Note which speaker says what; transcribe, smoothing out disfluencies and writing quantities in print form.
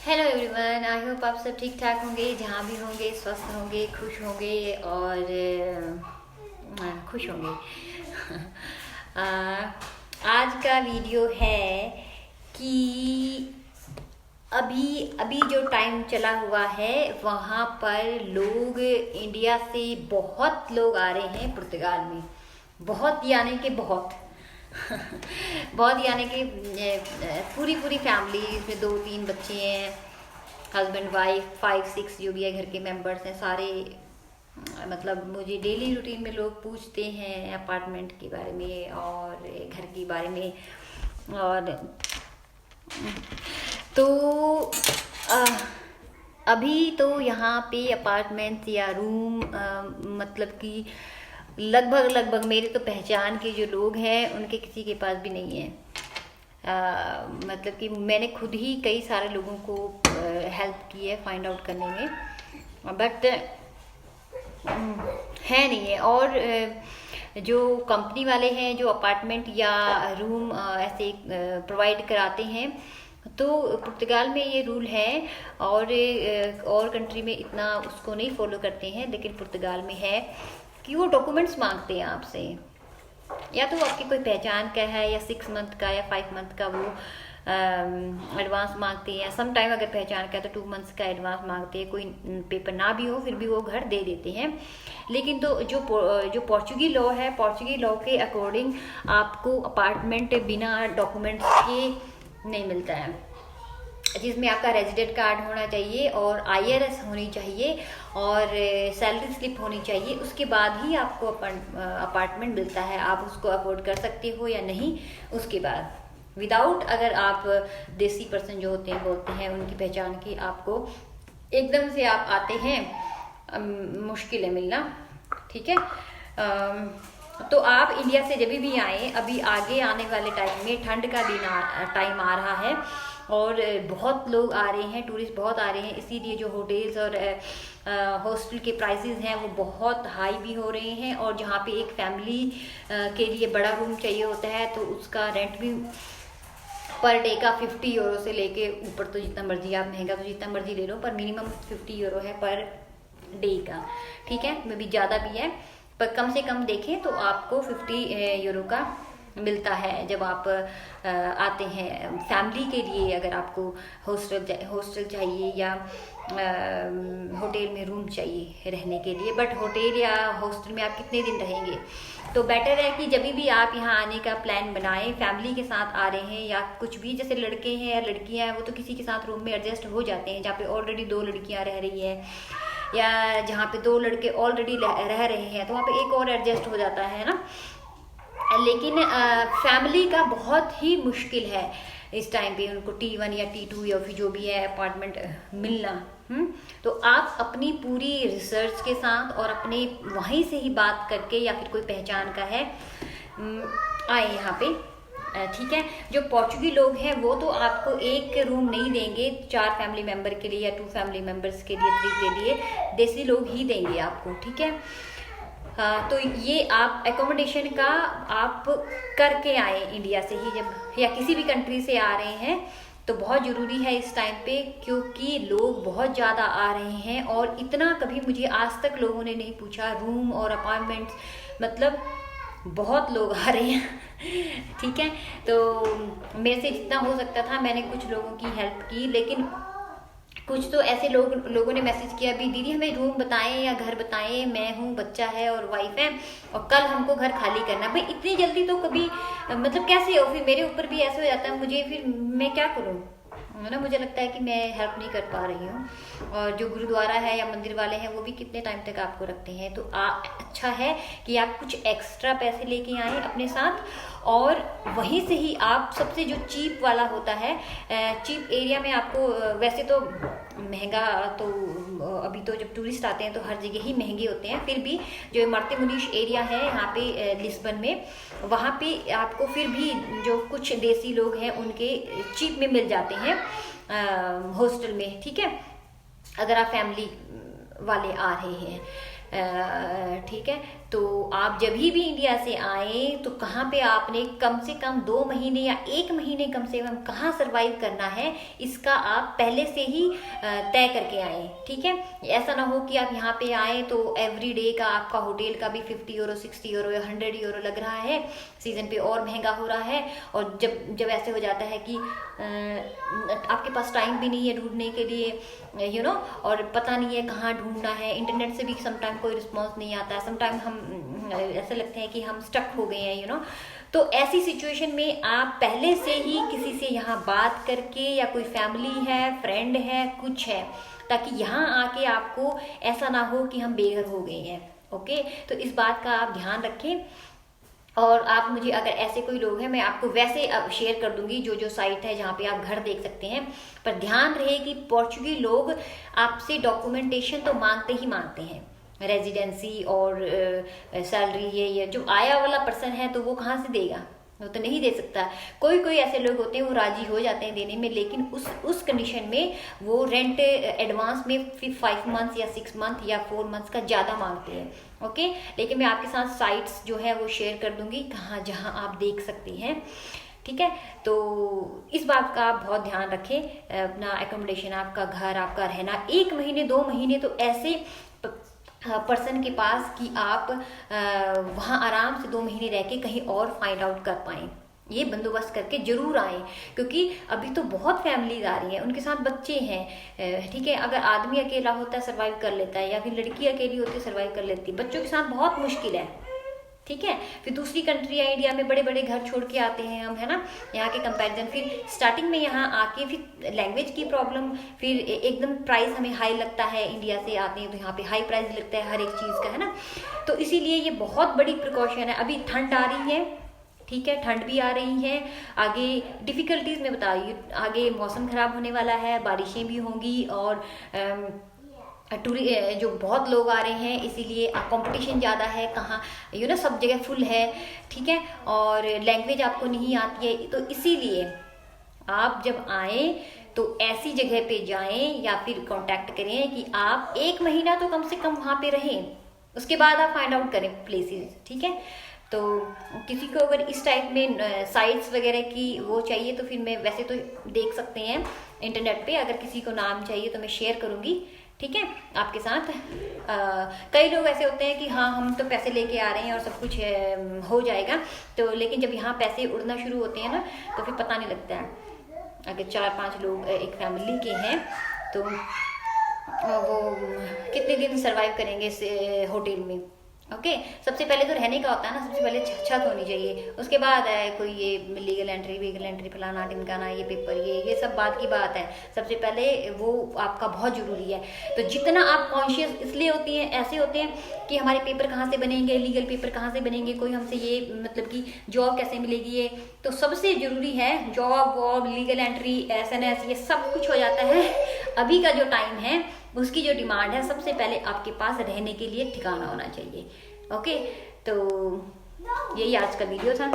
Speaker 1: Hello everyone, I hope आप सब ठीक ठाक होंगे, जहाँ भी होंगे स्वस्थ होंगे, खुश होंगे और खुश होंगे। अ, आज का वीडियो है कि अभी अभी जो टाइम चला हुआ है वहाँ पर लोग इंडिया से बहुत लोग आ रहे हैं पुर्तगाल में। बहुत यानी कि बहुत बहुत यानी कि पूरी पूरी फैमिली, इसमें 2-3 बच्चे हैं, हस्बैंड वाइफ 5-6 जो भी है घर के मेंबर्स हैं सारे। मतलब मुझे डेली रूटीन में लोग पूछते हैं अपार्टमेंट के बारे में और घर के बारे में। और तो अ, अभी तो यहाँ पे अपार्टमेंट्स या रूम मतलब कि लगभग लगभग मेरे तो पहचान के जो लोग हैं उनके किसी के पास भी नहीं है। मतलब कि मैंने खुद ही कई सारे लोगों को हेल्प की है फाइंड आउट करने में, बट है नहीं है। और जो कंपनी वाले हैं जो अपार्टमेंट या रूम ऐसे प्रोवाइड कराते हैं, तो पुर्तगाल में ये रूल है। और कंट्री में इतना उसको नहीं फॉलो करते हैं, लेकिन पुर्तगाल में है कि वो डॉक्यूमेंट्स मांगते हैं आपसे। या तो आपकी कोई पहचान का है, या 6 मंथ का या 5 मंथ का वो एडवांस मांगते हैं। सम टाइम अगर पहचान का है तो 2 मंथ्स का एडवांस मांगते हैं। कोई पेपर ना भी हो फिर भी वो घर दे देते हैं। लेकिन तो जो पोर्चुगी लॉ है, पोर्चुगी लॉ के अकॉर्डिंग आपको अपार्टमेंट बिना डॉक्यूमेंट्स के नहीं मिलता है, जिसमें आपका रेजिडेंट कार्ड होना चाहिए और IRS होनी चाहिए और सैलरी स्लिप होनी चाहिए। उसके बाद ही आपको अपार्टमेंट मिलता है। आप उसको अफोर्ड कर सकते हो या नहीं, उसके बाद विदाउट, अगर आप देसी पर्सन जो होते हैं बोलते हैं उनकी पहचान की आपको एकदम से आप आते हैं, मुश्किल है मिलना। ठीक है, तो आप इंडिया से जब भी आए, अभी आगे आने वाले टाइम में ठंड का टाइम आ रहा है और बहुत लोग आ रहे हैं, टूरिस्ट बहुत आ रहे हैं, इसीलिए जो होटल्स और हॉस्टल के प्राइसेस हैं वो बहुत हाई भी हो रहे हैं। और जहाँ पे एक फैमिली के लिए बड़ा रूम चाहिए होता है तो उसका रेंट भी पर डे का 50 यूरो से लेके ऊपर, तो जितना मर्जी आप, महंगा तो जितना मर्जी ले लो, पर मिनिमम 50 यूरो है पर डे का। ठीक है, मे भी ज़्यादा भी है, पर कम से कम देखें तो आपको 50 यूरो का मिलता है जब आप आते हैं फैमिली के लिए। अगर आपको हॉस्टल चाहिए या होटल में रूम चाहिए रहने के लिए, बट होटल या हॉस्टल में आप कितने दिन रहेंगे, तो बेटर है कि जब भी आप यहाँ आने का प्लान बनाएं, फैमिली के साथ आ रहे हैं या कुछ भी, जैसे लड़के हैं या लड़कियां हैं वो तो किसी के साथ रूम में एडजस्ट हो जाते हैं। जहाँ पे ऑलरेडी 2 लड़कियां रह रही है या जहाँ पे 2 लड़के ऑलरेडी रह रहे हैं तो वहाँ पे एक और एडजस्ट हो जाता है ना। लेकिन फैमिली का बहुत ही मुश्किल है इस टाइम पे उनको T1 या T2 या फिर जो भी है अपार्टमेंट मिलना। तो आप अपनी पूरी रिसर्च के साथ और अपने वहीं से ही बात करके या फिर कोई पहचान का है आए यहाँ पे। ठीक है, जो पोर्चुगी लोग हैं वो तो आपको एक रूम नहीं देंगे 4 फैमिली मेंबर के लिए या 2 फैमिली मेंबर्स के लिए, 3 के लिए, देसी लोग ही देंगे आपको। ठीक है, हाँ, तो ये आप एकोमोडेशन का आप करके आए इंडिया से ही, जब या किसी भी कंट्री से आ रहे हैं तो बहुत ज़रूरी है इस टाइम पे, क्योंकि लोग बहुत ज़्यादा आ रहे हैं। और इतना कभी मुझे आज तक लोगों ने नहीं पूछा रूम और अपार्टमेंट्स, मतलब बहुत लोग आ रहे हैं। ठीक है, तो मेरे से जितना हो सकता था मैंने कुछ लोगों की हेल्प की। लेकिन कुछ तो ऐसे लोगों ने मैसेज किया भी, दीदी हमें रूम बताएं या घर बताएं, मैं हूँ, बच्चा है और वाइफ है और कल हमको घर खाली करना। भाई इतनी जल्दी तो कभी, मतलब कैसे हो, फिर मेरे ऊपर भी ऐसे हो जाता है, मुझे फिर मैं क्या करूँ, है ना। मुझे लगता है कि मैं हेल्प नहीं कर पा रही हूँ। और जो गुरुद्वारा है या मंदिर वाले हैं वो भी कितने टाइम तक आपको रखते हैं। तो अच्छा है कि आप कुछ एक्स्ट्रा पैसे लेके आए अपने साथ, और वहीं से ही आप सबसे जो चीप वाला होता है, चीप एरिया में आपको, वैसे तो महंगा तो अभी तो जब टूरिस्ट आते हैं तो हर जगह ही महंगे होते हैं, फिर भी जो मार्ते मुनिश एरिया है यहाँ पे लिस्बन में, वहाँ पे आपको फिर भी जो कुछ देसी लोग हैं उनके चीप में मिल जाते हैं हॉस्टल में। ठीक है, अगर आप फैमिली वाले आ रहे हैं। ठीक है, तो आप जब भी इंडिया से आए तो कहाँ पे आपने कम से कम 2 महीने या 1 महीने कम से कम कहाँ सरवाइव करना है, इसका आप पहले से ही तय करके आए। ठीक है, ऐसा ना हो कि आप यहाँ पे आए तो एवरी डे का आपका होटल का भी 50 यूरो, 60 यूरो या 100 यूरो लग रहा है, सीजन पे और महंगा हो रहा है। और जब ऐसे हो जाता है कि आपके पास टाइम भी नहीं है ढूंढने के लिए, यू नो, और पता नहीं है कहाँ ढूंढना है, इंटरनेट से भी समटाइम कोई रिस्पॉन्स नहीं आता है, समटाइम हम ऐसे लगते हैं कि हम स्टक हो गए हैं, यू नो। तो ऐसी सिचुएशन में आप पहले से ही किसी से यहाँ बात करके, या कोई फैमिली है, फ्रेंड है, कुछ है, ताकि यहाँ आके आपको ऐसा ना हो कि हम बेघर हो गए हैं। ओके, तो इस बात का आप ध्यान रखें। और आप मुझे, अगर ऐसे कोई लोग हैं, मैं आपको वैसे अब शेयर कर दूंगी जो साइट है जहाँ पे आप घर देख सकते हैं। पर ध्यान रहे कि पोर्चुगी लोग आपसे डॉक्यूमेंटेशन तो मांगते ही मांगते हैं, रेजिडेंसी और सैलरी। ये जो आया वाला पर्सन है तो वो कहाँ से देगा, वो तो नहीं दे सकता। कोई ऐसे लोग होते हैं वो राजी हो जाते हैं देने में, लेकिन उस कंडीशन में वो रेंट एडवांस में 5 मंथ्स या 6 मंथ या 4 मंथ्स का ज़्यादा मांगते हैं। ओके, लेकिन मैं आपके साथ साइट्स जो है वो शेयर कर दूंगी कहाँ, जहाँ आप देख सकते हैं। ठीक है, तो इस बात का आप बहुत ध्यान रखें, अपना एकोमोडेशन, आपका घर, आपका रहना 1 महीने 2 महीने तो ऐसे पर्सन के पास कि आप वहाँ आराम से 2 महीने रह के कहीं और फाइंड आउट कर पाएँ। ये बंदोबस्त करके जरूर आए, क्योंकि अभी तो बहुत फैमिलीज आ रही हैं, उनके साथ बच्चे हैं। ठीक है, अगर आदमी अकेला होता है सर्वाइव कर लेता है, या फिर लड़की अकेली होती है सर्वाइव कर लेती है, बच्चों के साथ बहुत मुश्किल है। ठीक है, फिर दूसरी कंट्री या इंडिया में बड़े बड़े घर छोड़ के आते हैं हम, है ना, यहाँ के कंपैरिजन। फिर स्टार्टिंग में यहाँ आके फिर लैंग्वेज की प्रॉब्लम, फिर एकदम प्राइस हमें हाई लगता है, इंडिया से आते हैं तो यहाँ पे हाई प्राइस लगता है हर एक चीज़ का, है ना। तो इसीलिए ये बहुत बड़ी प्रिकॉशन है। अभी ठंड आ रही है, ठीक है, ठंड भी आ रही है, आगे डिफ़िकल्टीज में बता रही हूँ, आगे मौसम ख़राब होने वाला है, बारिशें भी होंगी, और जो बहुत लोग आ रहे हैं, इसीलिए कंपटीशन ज़्यादा है, कहाँ यू नो सब जगह फुल है। ठीक है, और लैंग्वेज आपको नहीं आती है, तो इसीलिए आप जब आए तो ऐसी जगह पे जाएं या फिर कांटेक्ट करें कि आप 1 महीना तो कम से कम वहाँ पे रहें, उसके बाद आप फाइंड आउट करें प्लेसेस। ठीक है, तो किसी को अगर इस टाइप में साइट्स वगैरह की वो चाहिए तो फिर मैं वैसे तो देख सकते हैं इंटरनेट पे, अगर किसी को नाम चाहिए तो मैं शेयर करूँगी। ठीक है, आपके साथ कई लोग ऐसे होते हैं कि हाँ हम तो पैसे लेके आ रहे हैं और सब कुछ हो जाएगा, तो लेकिन जब यहाँ पैसे उड़ना शुरू होते हैं ना तो फिर पता नहीं लगता है। अगर 4-5 लोग एक फैमिली के हैं तो वो कितने दिन सरवाइव करेंगे इस होटल में। ओके, सबसे पहले तो रहने का होता है ना, सबसे पहले छत होनी चाहिए, उसके बाद है कोई ये लीगल एंट्री, वीगल एंट्री, फलाना ढिमकाना, ये पेपर, ये सब बात की बात है। सबसे पहले वो आपका बहुत ज़रूरी है। तो जितना आप कॉन्शियस इसलिए होती हैं, ऐसे होते हैं कि हमारे पेपर कहाँ से बनेंगे, लीगल पेपर कहाँ से बनेंगे, कोई हमसे ये मतलब कि जॉब कैसे मिलेगी, ये तो सबसे ज़रूरी है। जॉब वॉब, लीगल एंट्री, SNS, ये सब कुछ हो जाता है। अभी का जो टाइम है उसकी जो डिमांड है, सबसे पहले आपके पास रहने के लिए ठिकाना होना चाहिए। ओके, तो यही आज का वीडियो था।